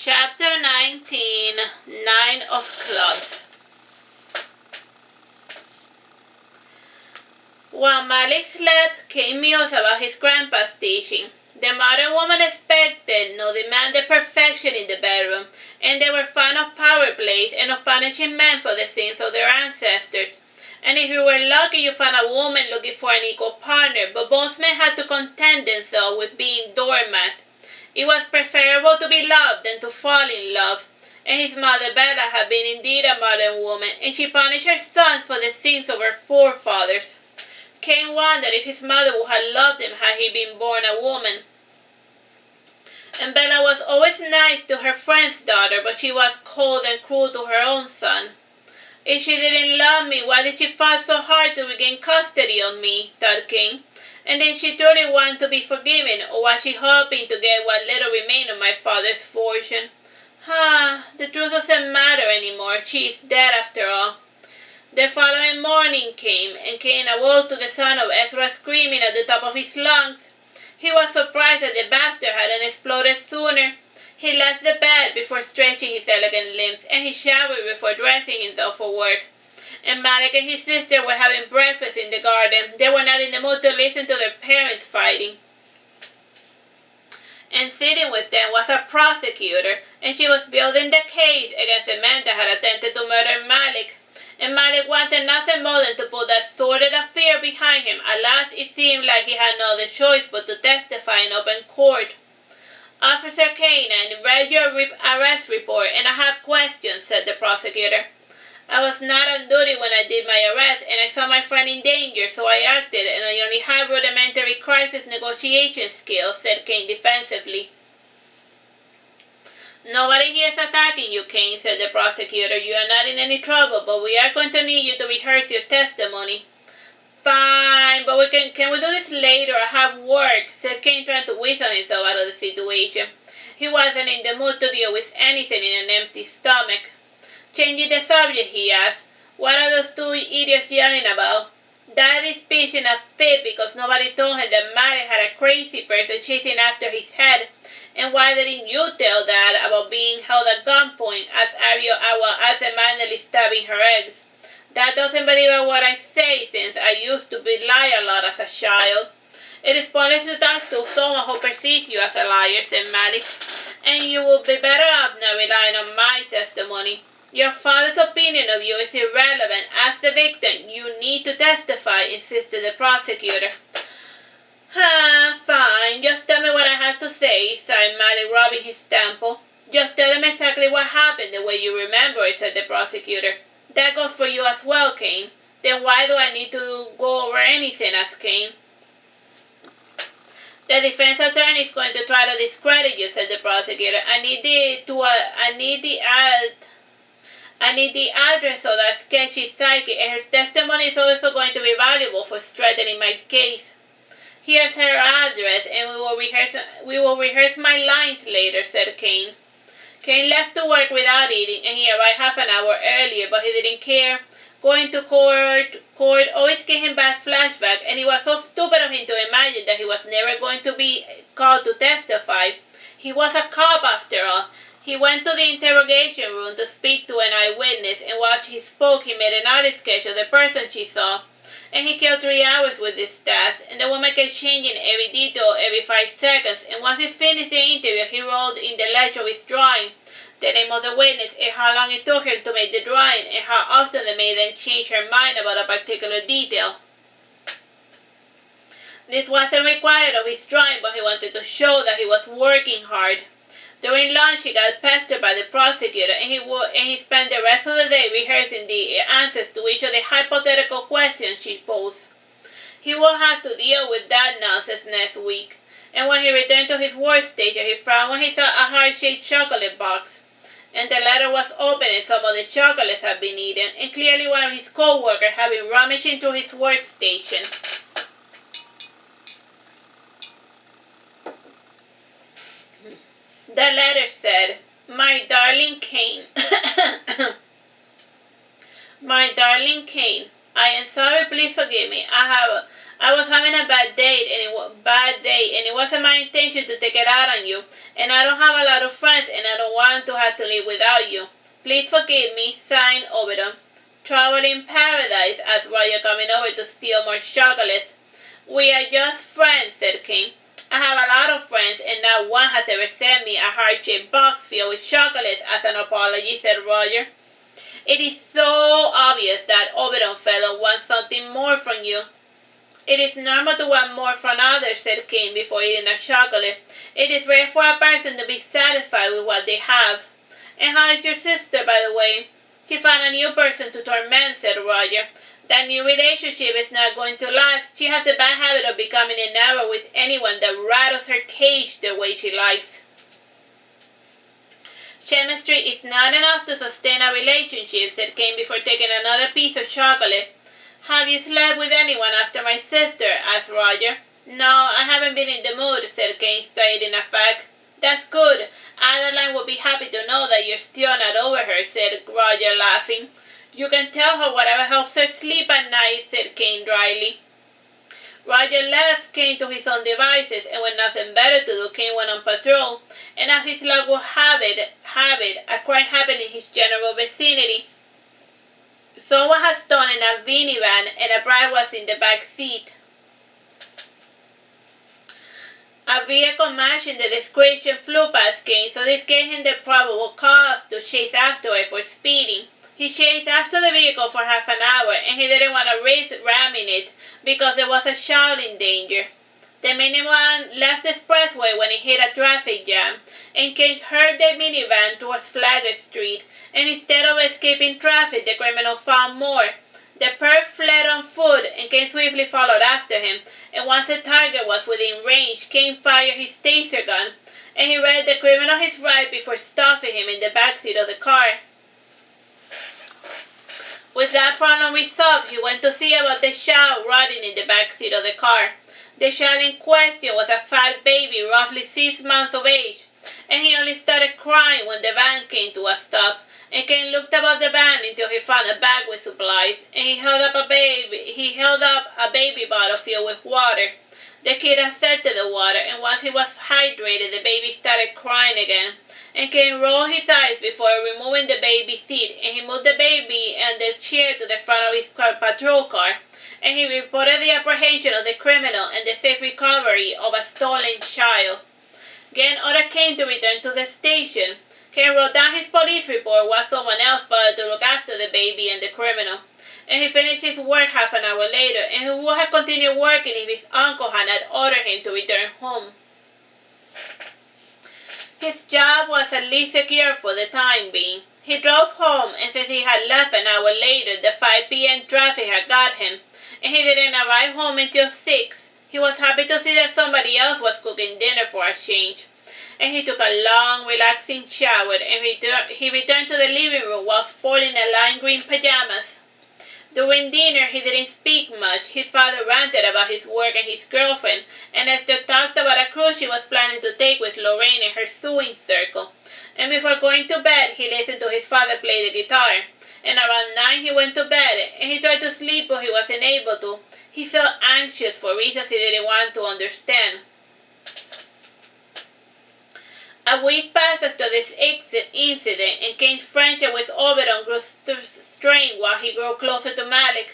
Chapter 19, Nine of Clubs. While Malik slept, Kain mused about his grandpa's teaching. The modern woman expected, no demanded perfection in the bedroom, and they were fond of power plays and of punishing men for the sins of their ancestors. And if you were lucky, you found a woman looking for an equal partner, but most men had to content themselves with being doormats. It was preferable to be loved than to fall in love, and his mother Bella had been indeed a modern woman, and she punished her sons for the sins of her forefathers. Kain wondered if his mother would have loved him had he been born a woman. And Bella was always nice to her friend's daughter, but she was cold and cruel to her own son. If she didn't love me, why did she fight so hard to regain custody of me? Thought Kain. And did she truly want to be forgiven, or was she hoping to get what little remained of my father's fortune? The truth doesn't matter anymore. She is dead after all. The following morning came, and Kain awoke to the sound of Ezra screaming at the top of his lungs. He was surprised that the bastard hadn't exploded sooner. He left the bed before stretching his elegant limbs, and he showered before dressing himself for work. And Malik and his sister were having breakfast in the garden. They were not in the mood to listen to their parents fighting. And sitting with them was a prosecutor, and she was building the case against the man that had attempted to murder Malik. And Malik wanted nothing more than to put that sordid affair behind him. At last it seemed like he had no other choice but to testify in open court. Officer Kain, I read your arrest report, and I have questions, said the prosecutor. I was not on duty when I did my arrest, and I saw my friend in danger, so I acted, and I only have rudimentary crisis negotiation skills, said Kain defensively. Nobody here is attacking you, Kain, said the prosecutor. You are not in any trouble, but we are going to need you to rehearse your testimony. Fine, but can we do this later? I have work, said Kain, trying to whistle himself out of the situation. He wasn't in the mood to deal with anything in an empty stomach. Changing the subject, he asked. What are those two idiots yelling about? Dad is pitching a fit because nobody told him that Mary had a crazy person chasing after his head. And why didn't you tell Dad about being held at gunpoint as Ariel absentmindedly stabbing her eggs? Dad doesn't believe what I say since I used to lie a lot as a child. It is pointless to talk to someone who perceives you as a liar, said Malik. And you will be better off not relying on my testimony. Your father's opinion of you is irrelevant. As the victim, you need to testify, insisted the prosecutor. Fine. Just tell me what I have to say, sighed Malik, rubbing his temple. Just tell them exactly what happened the way you remember it, said the prosecutor. That goes for you as well, Kain. Then why do I need to go over anything, asked Kain. The defense attorney is going to try to discredit you, said the prosecutor. I need the address of that sketchy psychic, and her testimony is also going to be valuable for strengthening my case. Here's her address, and we will rehearse my lines later, said Kain. Kain left to work without eating, and he arrived half an hour earlier, but he didn't care. Going to court always gave him bad flashbacks, and it was so stupid of him to imagine that he was never going to be called to testify. He was a cop after all. He went to the interrogation room to speak to an eyewitness, and while he spoke, he made an artist sketch of the person she saw. And he killed 3 hours with this task, and the woman kept changing every detail every 5 seconds, and once he finished the interview, he wrote in the ledger of his drawing the name of the witness and how long it took her to make the drawing, and how often the maid then changed her mind about a particular detail. This wasn't required of his drawing, but he wanted to show that he was working hard. During lunch, he got pestered by the prosecutor, and he spent the rest of the day rehearsing the answers to each of the hypothetical questions she posed. He will have to deal with that nonsense next week. And when he returned to his workstation, he frowned when he saw a heart-shaped chocolate box. And the letter was open, and some of the chocolates had been eaten, and clearly one of his co-workers had been rummaging through his workstation. The letter said, My darling Kain. My darling Kain, I am sorry, please forgive me. I was having a bad day, and it wasn't my intention to take it out on you. And I don't have a lot of friends, and I don't want live without you. Please forgive me, signed Oberon. Trouble in paradise, asked Roger, coming over to steal more chocolates. We are just friends, said Kain. I have a lot of friends, and not one has ever sent me a heart-shaped box filled with chocolates as an apology, said Roger. It is so obvious that Oberon fellow wants something more from you. It is normal to want more from others, said Kain before eating a chocolate. It is rare for a person to be satisfied with what they have. And how is your sister, by the way? She found a new person to torment, said Roger. That new relationship is not going to last. She has a bad habit of becoming enamored with anyone that rattles her cage the way she likes. Chemistry is not enough to sustain a relationship, said Kain before taking another piece of chocolate. Have you slept with anyone after my sister? Asked Roger. No, I haven't been in the mood, said Kain, stating a fact. That's good. Adeline will be happy to know that you're still not over her, said Roger, laughing. You can tell her whatever helps her sleep at night, said Kain dryly. Roger left Kain to his own devices, and with nothing better to do, Kain went on patrol, and as his luck would have it, a crime happened in his general vicinity. Someone had stolen a minivan, and a bride was in the back seat. A vehicle matching the description flew past Kain, so this gave him the probable cause to chase after it for speeding. He chased after the vehicle for half an hour, and he didn't want to risk ramming it because there was a child in danger. The minivan left the expressway when it hit a traffic jam, and Kain hurried the minivan towards Flagler Street, and instead of escaping traffic, the criminal found more. The perp fled on foot, and Kain swiftly followed after him, and once the target was within range, Kain fired his taser gun, and he read the criminal his right before stuffing him in the backseat of the car. With that problem resolved, he went to see about the child rotting in the backseat of the car. The child in question was a fat baby, roughly 6 months of age, and he only started crying when the van came to a stop. And Kain looked about the van until he found a bag with supplies, and he held up a baby bottle filled with water. The kid accepted the water, and once he was hydrated, the baby started crying again. And Kain rolled his eyes before removing the baby's seat, and he moved the baby and the chair to the front of his patrol car, and he reported the apprehension of the criminal and the safe recovery of a stolen child. Getting ordered Kain to return to the station. Kain wrote down his police report while someone else bothered to look after the baby and the criminal. And he finished his work half an hour later, and he would have continued working if his uncle had not ordered him to return home. His job was at least secure for the time being. He drove home, and since he had left an hour later, the 5 p.m. traffic had got him, and he didn't arrive home until 6. He was happy to see that somebody else was cooking dinner for a change. And he took a long, relaxing shower, and he returned to the living room while sporting a lime green pajamas. During dinner, he didn't speak much. His father ranted about his work and his girlfriend, and Esther talked about a cruise she was planning to take with Lorraine and her sewing circle. And before going to bed, he listened to his father play the guitar. And around 9, he went to bed, and he tried to sleep, but he wasn't able to. He felt anxious for reasons he didn't want to understand. A week passed after this incident, and Kain's friendship with Oberon grew strained while he grew closer to Malik.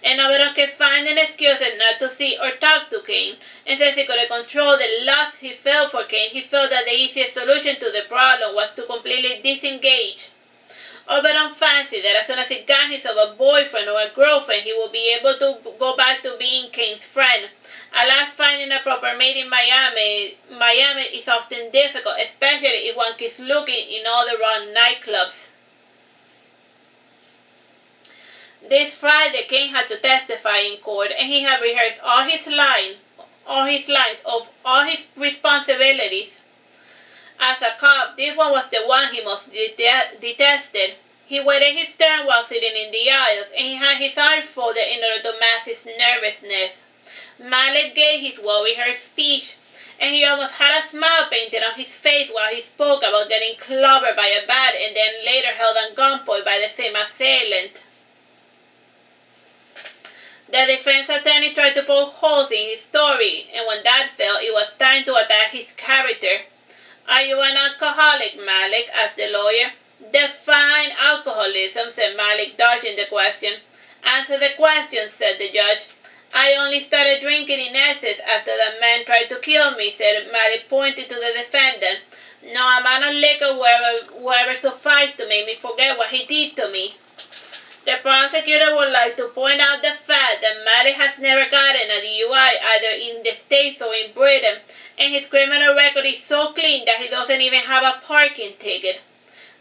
And Oberon kept finding excuses not to see or talk to Kain, and since he couldn't control the lust he felt for Kain, he felt that the easiest solution to the problem was to completely disengage. Oberon fancied that as soon as he got himself a boyfriend or a girlfriend, he would be able to go back to being Kain's friend. Alas, finding a proper mate in Miami is often difficult, especially if one keeps looking in all the wrong nightclubs. This Friday, Kain had to testify in court, and he had rehearsed all his lines of all his responsibilities. As a cop, this one was the one he most detested. He waited his turn while sitting in the aisles, and he had his arms folded in order to mask his nervousness. Malik gave his well-rehearsed speech, and he almost had a smile painted on his face while he spoke about getting clobbered by a bat and then later held at gunpoint by the same assailant. The defense attorney tried to poke holes in his story, and when that failed, it was time to attack his character. Are you an alcoholic, Malik? Asked the lawyer. Define alcoholism, said Malik, dodging the question. Answer the question, said the judge. I only started drinking in excess after the man tried to kill me, said Malik, pointing to the defendant. No amount of liquor will ever suffice to make me forget what he did to me. The prosecutor would like to point out the fact that Malik has never gotten a DUI either in the States or in Britain, and his criminal record is so clean that he doesn't even have a parking ticket.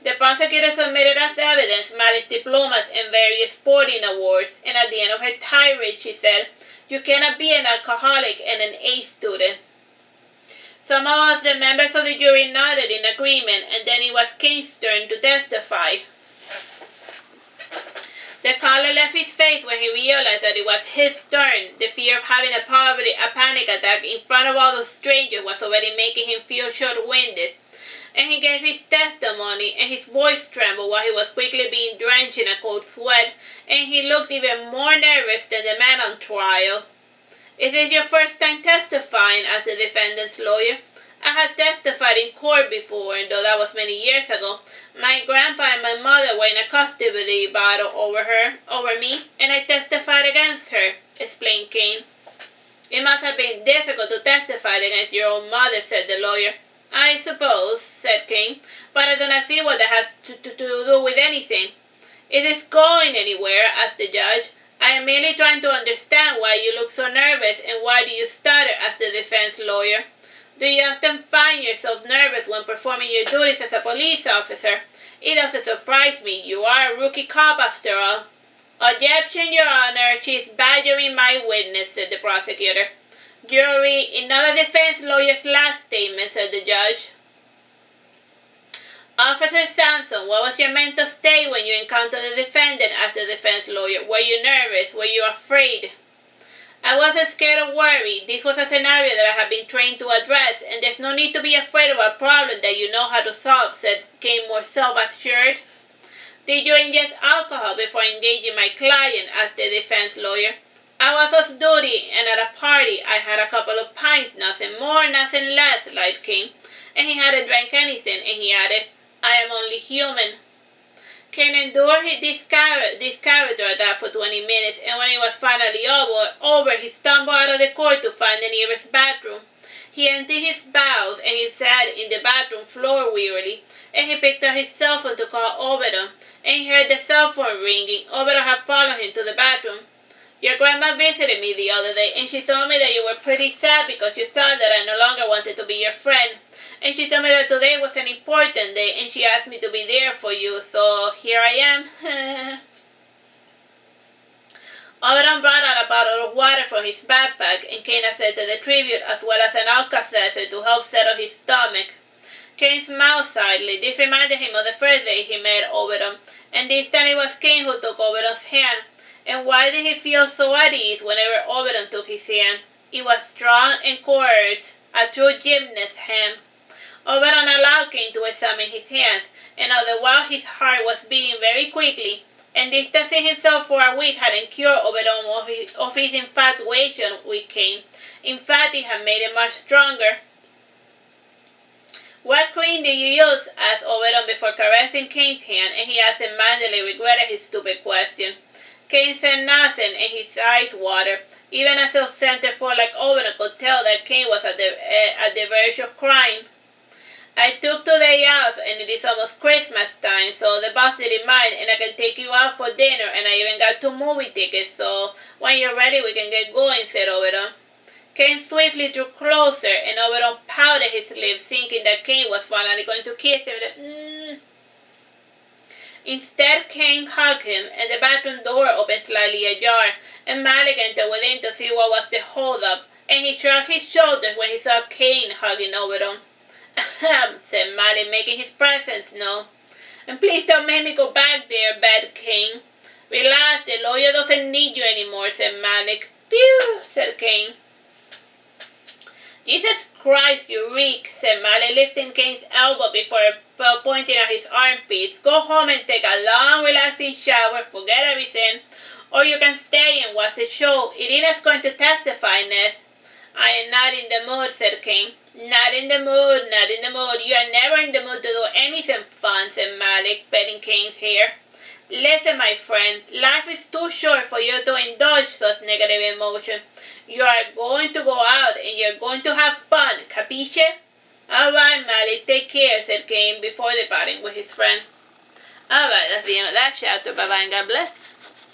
The prosecutor submitted as evidence Malik's diplomas and various sporting awards, and at the end of her tirade she said, "You cannot be an alcoholic and an A student." Some of us, the members of the jury, nodded in agreement, and then it was Kain's turn to testify. The color left his face when he realized that it was his turn. The fear of having a panic attack in front of all those strangers was already making him feel short-winded. And he gave his testimony, and his voice trembled while he was quickly being drenched in a cold sweat, and he looked even more nervous than the man on trial. "Is this your first time testifying?" asked the defendant's lawyer. "I had testified in court before, and though that was many years ago, my grandpa and my mother were in a custody battle over me, and I testified against her," explained Kain. "It must have been difficult to testify against your own mother," said the lawyer. "I suppose," said Kain, "but I do not see what that has to do with anything." "Is this going anywhere?" asked the judge. "I am merely trying to understand why you look so nervous and why do you stutter," asked the defense lawyer. "Do you often find yourself nervous when performing your duties as a police officer?" "It doesn't surprise me. You are a rookie cop after all." "Objection, Your Honor. She is badgering my witness," said the prosecutor. "Jury, another defense lawyer's last statement," said the judge. "Officer Sanson, what was your mental state when you encountered the defendant?" asked the defense lawyer. "Were you nervous? Were you afraid?" "I wasn't scared or worried. This was a scenario that I have been trained to address, and there's no need to be afraid of a problem that you know how to solve," said Kain, more self-assured. "Did you ingest alcohol before engaging my client?" asked the defense lawyer. "I was off duty, and at a party I had a couple of pints, nothing more, nothing less," lied Kain. "And he hadn't drank anything," and he added, "I am only human." Kain endured this character attack for 20 minutes, and when it was finally over, he stumbled out of the court to find the nearest bathroom. He emptied his bowels, and he sat in the bathroom floor wearily, and he picked up his cell phone to call Oberon, and he heard the cell phone ringing. Oberon had followed him to the bathroom. "Your grandma visited me the other day, and she told me that you were pretty sad because you thought that I no longer wanted to be your friend. And she told me that today was an important day, and she asked me to be there for you, so here I am." Oberon brought out a bottle of water from his backpack, and Kain accepted the tribute as well as an Alka-Seltzer to help settle his stomach. Kain smiled slightly. This reminded him of the first day he met Oberon, and this time it was Kain who took Oberon's hand. And why did he feel so at ease whenever Oberon took his hand? It was strong and coerced, a true gymnast's hand. Oberon allowed Kain to examine his hands, and all the while his heart was beating very quickly, and distancing himself for a week hadn't cured Oberon of his infatuation with Kain. In fact, it had made it much stronger. "What cream did you use?" asked Oberon before caressing Kain's hand, and he absentmindedly regretted his stupid question. Kain said nothing, and his eyes watered. Even a self-centered like Oberon could tell that Kain was at the verge of crying. "I took today off, and it is almost Christmas time, so the boss didn't mind, and I can take you out for dinner, and I even got 2 movie tickets, so when you're ready we can get going," said Oberon. Kain swiftly drew closer, and Oberon pouted his lips, thinking that Kain was finally going to kiss him. Instead, Kain hugged him, and the bathroom door opened slightly ajar, and Malik entered within to see what was the hold-up, and he shrugged his shoulders when he saw Kain hugging Oberon. "Ahem," said Malik, making his presence known. "And please don't make me go back there," begged Kain. "Relax, the lawyer doesn't need you anymore," said Malik. "Phew," said Kain. "Jesus Christ, you reek," said Malik, lifting Kain's elbow before pointing at his armpits. "Go home and take a long, relaxing shower, forget everything, or you can stay and watch the show. Irina's going to testify next." I am not in the mood, said Kain. Not in the mood, not in the mood. You are never in the mood to do anything fun, said Malik, petting Kain's hair. Listen, my friend, life is too short for you to indulge those negative emotions. You are going to go out and you're going to have fun, capisce? Alright, Malik, take care, said Kain before departing with his friend. Alright, that's the end of that chapter. Bye-bye and God bless.